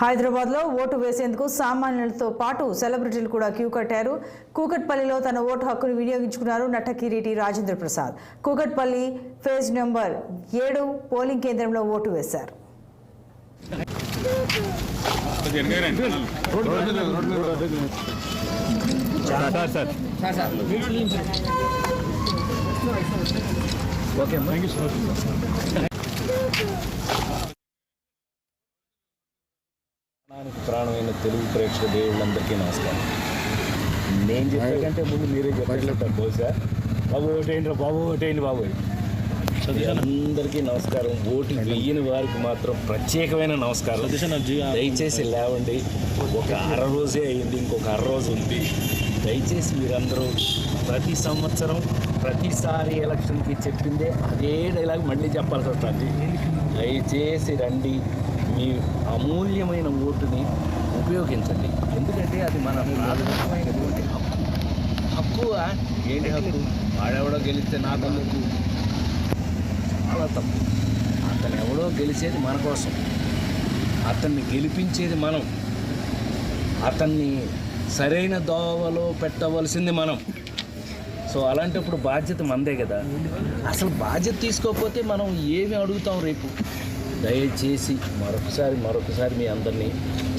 హైదరాబాద్లో ఓటు వేసేందుకు సామాన్యులతో పాటు సెలబ్రిటీలు కూడా క్యూ కట్టారు. కూకట్పల్లిలో తన ఓటు హక్కును వినియోగించుకున్నారు నట Kireeti Rajendra Prasad. Kukatpally phase number 7 polling కేంద్రంలో ఓటు వేశారు. ప్రాణమైన తెలుగు ప్రేక్షక దేవుళ్ళందరికీ నమస్కారం. నేను చెప్పేకంటే ముందు మీరే చెప్పారు బహుశా బాబు ఓటేయండి బాబు ఓటేయండి బాబు. అందరికీ నమస్కారం. ఓటు వెయ్యని వారికి మాత్రం ప్రత్యేకమైన నమస్కారం. దయచేసి లేవండి. ఒక రోజే అయింది, ఇంకొక రోజు ఉంది. దయచేసి మీరందరూ ప్రతి సంవత్సరం ప్రతిసారి ఎలక్షన్కి చెప్పిందే అదే డైలాగ్ మళ్ళీ చెప్పాల్సి వస్తుంది. దయచేసి రండి, మీ అమూల్యమైన ఓటుని ఉపయోగించండి. ఎందుకంటే అది మన ప్రాథమికమైనటువంటి హక్కు. ఏంటి హక్కు? వాడెవడో గెలిస్తే నాకు హక్కు, చాలా తప్పు. అతను ఎవడో గెలిచేది మన కోసం, అతన్ని గెలిపించేది మనం, అతన్ని సరైన దోవలో పెట్టవలసింది మనం. సో అలాంటప్పుడు బాధ్యత మనదే కదా. అసలు బాధ్యత తీసుకోకపోతే మనం ఏమి అడుగుతాం రేపు? దయచేసి మరొకసారి మీ అందరినీ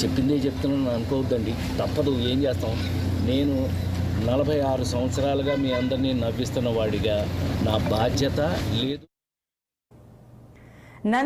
చెప్పిందే చెప్తున్నాను అనుకోవద్దండి. తప్పదు, ఏం చేస్తాం. నేను 46 సంవత్సరాలుగా మీ అందరినీ నవ్విస్తున్న వాడిగా నా బాధ్యత లేదు.